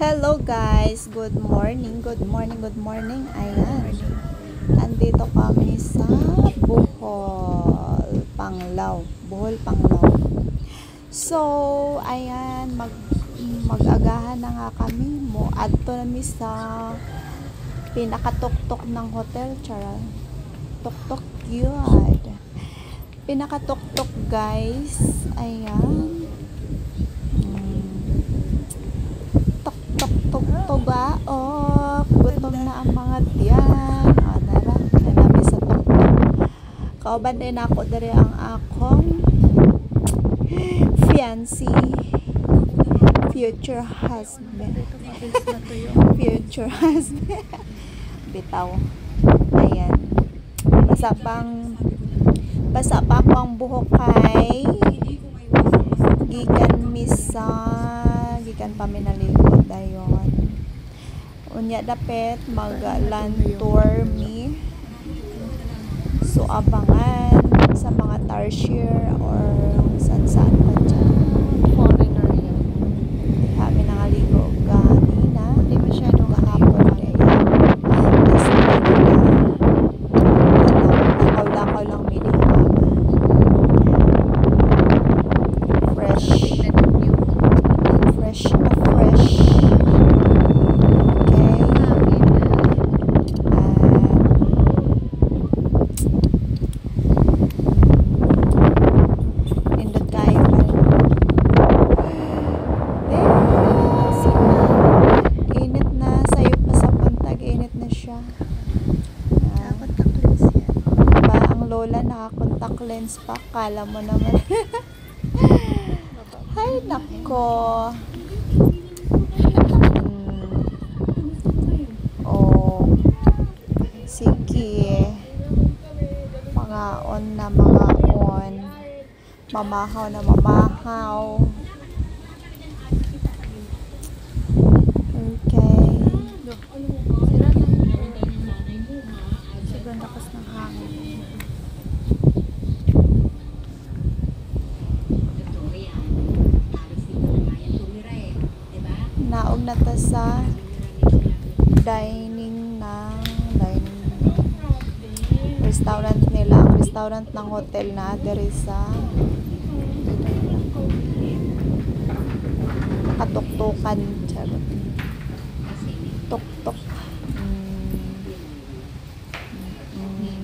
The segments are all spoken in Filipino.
Hello guys, good morning, good morning, good morning. Ayan, andito kami sa Bohol, Panglao. So, ayan, mag-agahan na nga kami mo. Adto nami sa pinakatuktok ng hotel, chara. Tuktok yun. Pinakatuktok guys, ayan. Tugaok, gutom na ang mga tiyan. Nanabi sa tuktok. Kauban din ako dari ang akong fiancé, future husband. Bitaw. Ayan. Basa pa ako ang buhok kay gikan pa minaligo dayon. Unya dapet mag-land tour mi. So abangan sa mga tarsier or saan pa dyan. Foreigner yan. Kami nangaligo kanina. Hindi masyado kahapon eh. Lakaw lang medium. Fresh. Lola, naka-contact lens pa. Kala mo naman. Ay, nako. Oh. Sige. Mga on. Mamahaw. Okay. Sobrang lakas ng hangin. Naog na ta sa dining restaurant nila, ang restaurant ng hotel na diri sa katuktukan, charot. Tuktok.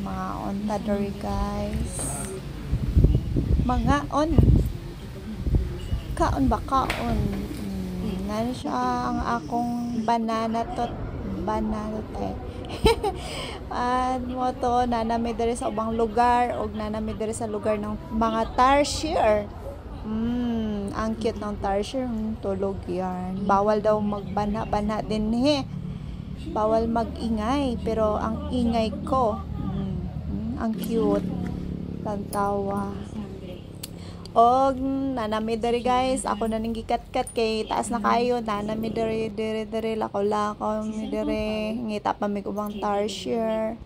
Mga on tadori guys. Mga on. Kaon ba kaon? Nan siya ang akong banana eh. At mo to nanami diri sa ubang lugar og nanami diri sa lugar ng mga tarsier. Ang cute ng tarsier, tulog yan. Bawal daw magbana-bana din bawal magingay, pero ang ingay ko ang cute tantawa. Og nanami diri guys, ako na ning gikat-kat kay taas na kayo, nanami diri lakaw mi diri, ngita pa mi ubang tarsier.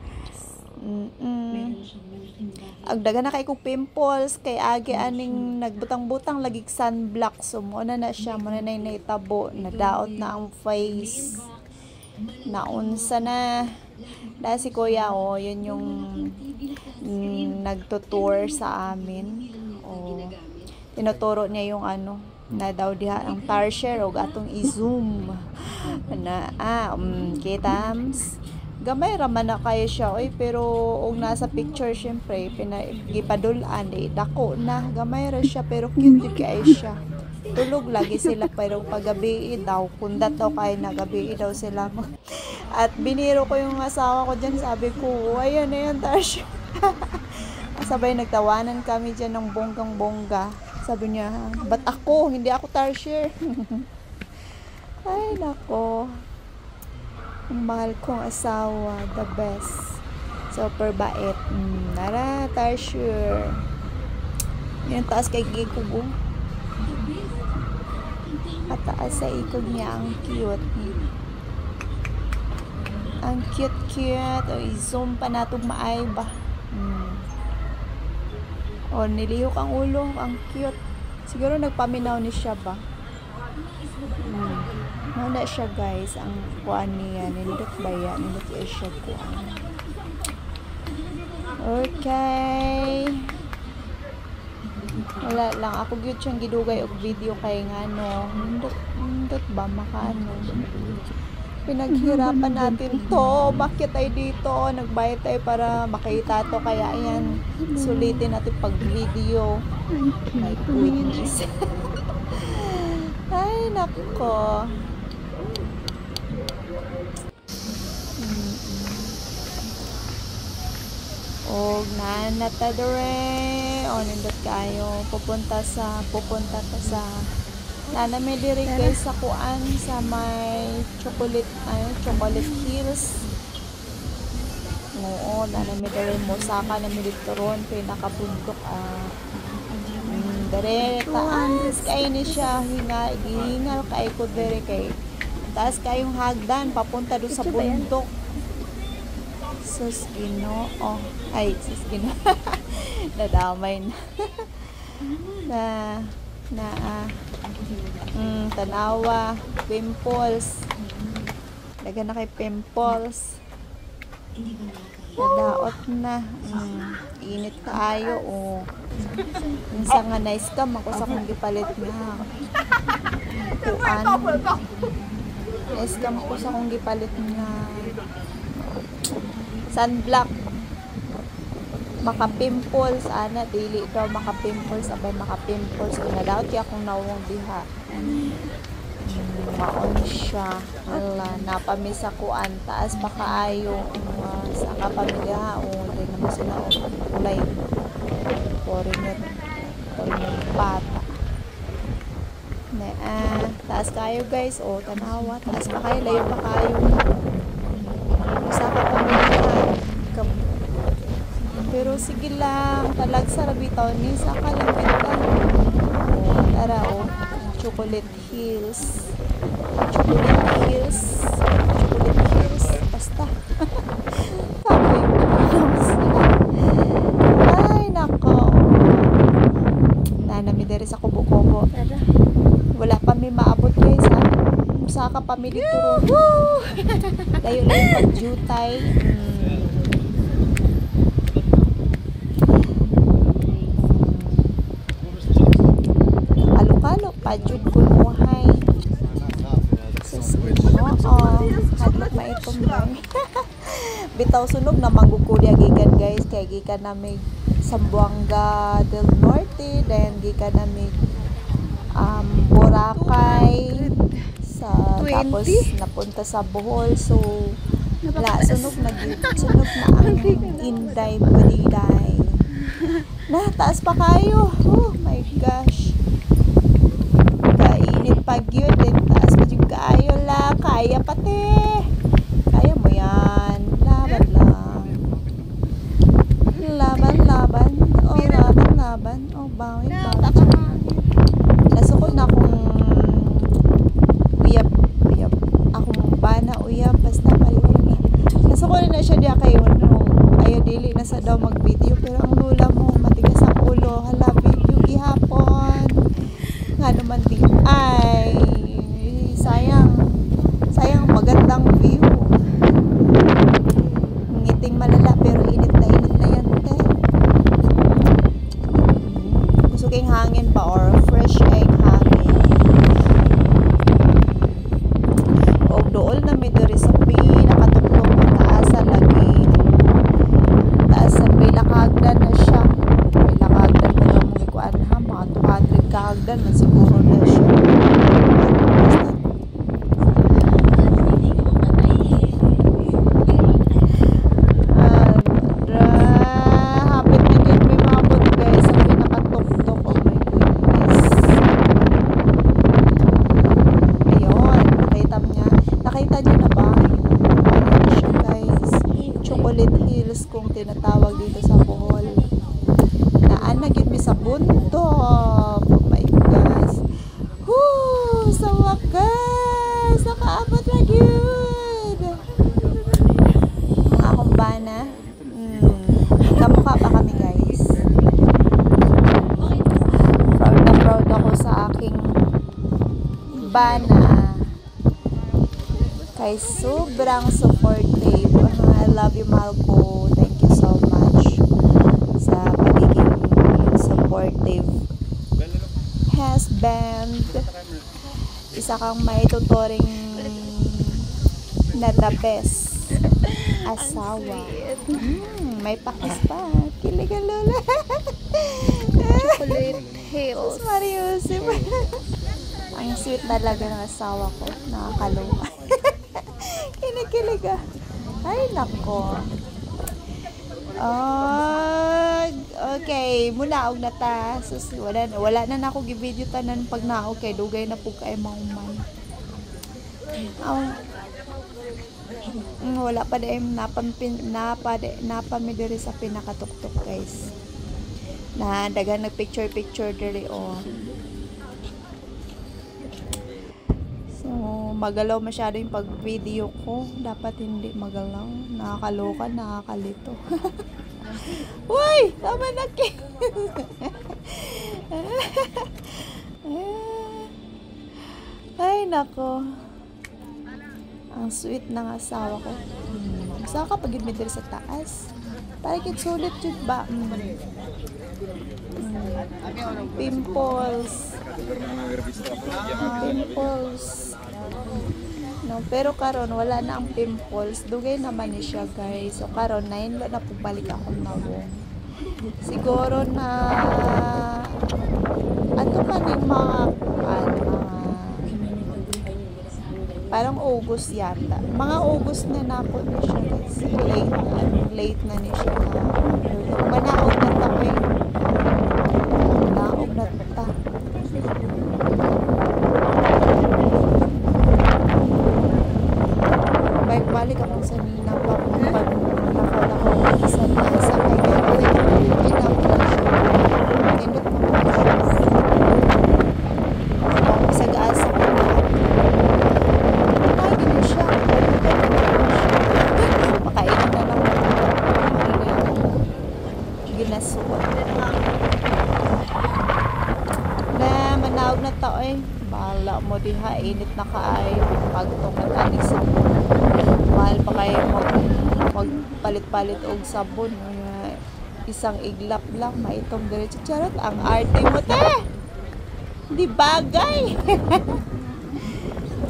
Agdaga na kay kong pimples kay agi aning nagbutang-butang lagig sunblock, so mo na siya, mo na naitabo, nadaot na ang face. Naunsa na si kuya, yun yung nagtutour sa amin. Tinuturo niya yung na daw diha ang tarsier og atong i-zoom na kitams gamay raman na kayo siya pero og nasa picture syempre gipadulan dako na gamay ra siya pero cute kay siya. Tulog lagi sila pero paggabi daw kundat daw kay nagabi daw sila. At biniro ko yung asawa ko diyan, sabi ko ayan na yan tarsier. Sabay nagtawanan kami dyan ng bonggang-bongga. Sabi niya, ba't ako? Hindi ako tarsier. Ay, nako. Ang mahal kong asawa. The best. Super bait. Nara, tarsier. Yung taas kay Gikugo. Pataas sa ikog niya. Ang cute. Ang cute. O, i-zoom pa natong maay ba? Nilihok ang ulo, ang cute. Siguro nagpaminaw ni siya ba? Wala siya guys, ang kuan niya, nindot ba yan? Nindot niya siya kuan. Okay. Wala lang, ako gyud siyang gidugay og video kay ngano, nindot ba makaano. Pinaghirapan natin to, bakit tayo dito, nagbayad tayo para makita to, kaya ayan, sulitin natin pag video. My goodness. Ay, nako. Og nanata dere, o nindot kayo, pupunta ta sa nanami diri guys sa kuan sa may chocolate hills. Oo, nanami diri mo saka na dito ron pinakabundok dere taas kay ni siya hingal kay ko dere kay taas kayong hagdan papunta do sa bundok. Sus Ginoo. Ay, sus Ginoo. Nadamay na. Tanawa, pimples. Daga na kay pimples. Nadaot na. Init kaayo o. Minsan nga nice ka ako sa kong gipalit nga. Kuan. Nice ka ako sa kong gipalit nga. Sunblock. Maka-pimples ana dili daw maka-pimples abay maka-pimples nadaot ya akong nawong diha. Maon siya. Wala napamisa kuan taas pa kaayo sa kapamilya o dili naman sila kulay foreigner bata. Taas kayo guys o tanawa taas pa kayo layo pa kayo. Sa kapamilya pero sige lang, talagsa ra bitaw ni sa kalapit lang. Oh, tara oh, Chocolate Hills. Basta. Kapoy ay nako. Nanami diri sa kubo-kubo. Wala pa mi maabot guys ha. Saka pa mi dito. Layo-layo pag jutay. Pajud ko muhay. Hadlok na itong bay. Bitaw sunog na manggugkulya gikan guys. Kaya gikan namin Zamboanga del Norte. Then gikan namin Boracay. Tapos napunta sa Bohol. So, sunog na ang Inday Baliday. Taas pa kayo. Oh my gosh. Pagyod din taas pa yung kaayo la kaya pati kaya mo yan laban bawi nasukod na akong uyab akong bana uyab basta paliwan na nasukod na siya diya kayo ayaw dili na sa daw mag video pero ang lula mo matigas ang ulo hala video gihapon nga naman di ay sayang magandang view ngiting malala pero init na yan te gusto kayong hangin ba or fresh egg hangin o dool na may diri sa pinakatuklong taasa lagi taasa pinakahagdan na siya pinakahagdan na lang mga kuan ha mga 200 kahagdan man siguro na siya kung tinatawag dito sa Bohol naan na gyud mi sa bundok. Oh my gosh, sa wakas nakaabot na gyud ang akong bana. Kamukha pa kami guys. Proud na proud ako sa aking bana. Kay sobrang supportive. I love you, mahal ko. Thank you so much sa pagiging supportive husband. Isa kang may tuturing na the best asawa. May pakis pa. Kilig ang lola. Chocolate Hills. Mariusip. Ang sweet talaga ng asawa ko. Nakakaloka. Kinikilig ah. Ay, nako. Okay, muna og na ta. Sus, wala na nako gi-video tanan pag naog kay dugay na pug kay mauman. Wala pa dai napami diri sa pinakatuktok, guys. Na dagan nagpicture diri So, magalaw masyado yung pag-video ko. Dapat hindi magalaw. Nakakaloka, nakakalito. Uy! Tama na, Kim! Ay, nako. Ang sweet ng asawa ko. Saan ka pag-imidil sa taas? Parang sulit yun ba? Pimples. Pimples. No, pero karon wala na ang pimples. Dugay naman ni siya, guys. So karon na yun na pabalik ako nawong. Siguro na ano man yung mga parang August yata. Mga August na nako ni siya, guys. Late na ni siya na manaog na ta ko naog na ta. Balik ako sa Nina pag nakalaho sa kay Gary. Nindot mo po siya. Sa gaasa ko na. Ay, gano'n siya. Makainin na lang. Ginasuot. Na manawag na tao eh. Bahala mo diha. Init na kaay. Pagtungan aning sabon. Mahal pa kayo magpalit-palit og sabon. Isang iglap lang, maitong diretso. Charot, ang arte mo, te! Di bagay!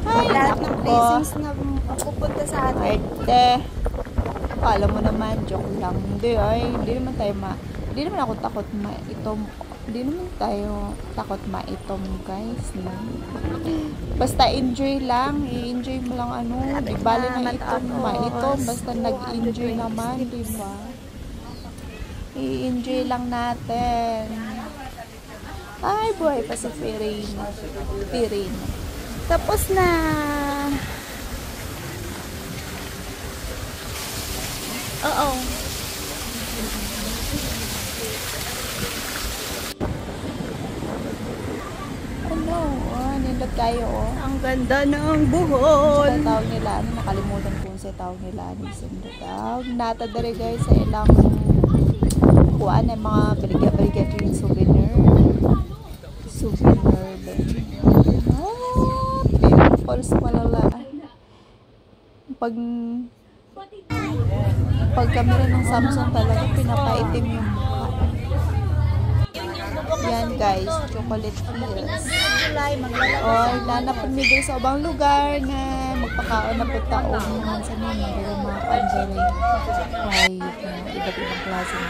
Ay, Lahat ng nako. blessings na pupunta sa atin. Arte. Akala mo naman, joke lang. Hindi, hindi naman ako takot hindi naman tayo takot maitom, guys. No? Basta enjoy lang. I-enjoy mo lang di bali na maitom. Basta nag-enjoy naman, di ba? I-enjoy lang natin. Ay, buhay pa sa Pirina. Tapos na. Oo. Nindot kayo, Ang ganda ng buhol. Sa tawag nila, nakalimutan ko sa tawag nila. Tawag nata dere, guys, sa ilang kuhaan ay mga baligya-baligya yung souvenir ba? Pimples malala. Pag camera ng Samsung talaga, pinapaitim yung mukha. Yan, guys, chocolate Hills. Nanapon mi diri sa ubang lugar na magpakaon na po taong sa nila diri mga pandere. Iba't ibang klase ng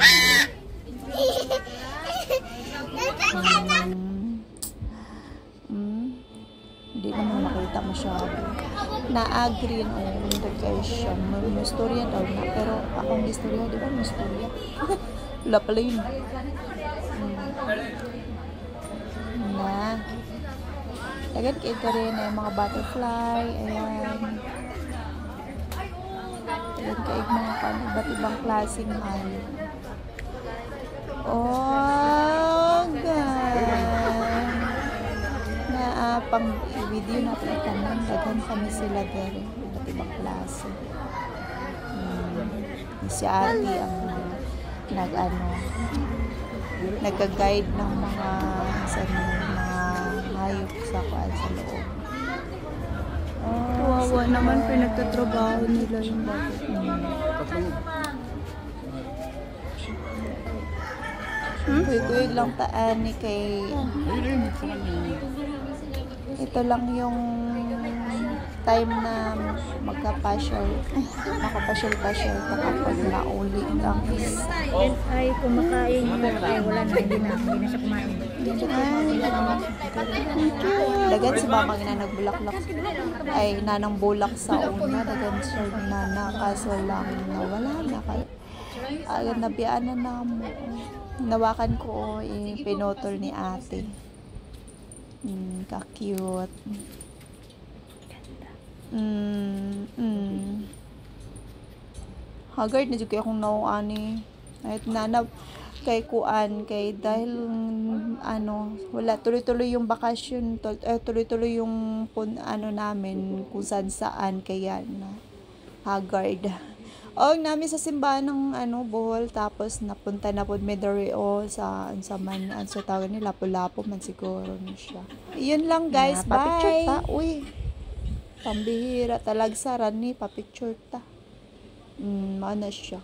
hindi naman makita masyado. Na-agree guys siya. May istorya daw na. Pero akong istorya, di ba may istorya? Wala pala yun. Agad kayo rin ay mga butterfly. Ayan. Agad kayo mga iba't ibang klaseng halo. Pang video natin itanan, daghan kami sila dere. Iba't ibang klase. Si Ate ang nag-guide ng mga hayop sa loob. Kawawa naman pinagtatrabaho nila yung bata. Kuy-kuy lang taan ni kay ito lang yung time na makapasyal-pasyal ka kapag nauli lang. Ay, kumakain yun. Ay, wala na, hindi na siya kumain. Dagan si mama na nagbulaklak ay nanang bulak sa una dagan siya nana kaso lang nawala na nabianan na mo nawakan ko pinotol ni ate ka-cute haggard na juga akong nauani kahit nanab kay kuan kay dahil wala tuloy-tuloy yung bakasyon tuloy-tuloy yung namin kung saan kaya na haggard namin sa simbahan ng Bohol tapos napunta na pod Medori sa man sa tawag ni Lapu-Lapu man siguro ni siya yun lang guys bye ta uy pambihira talagsaran ni papicture ta maana siya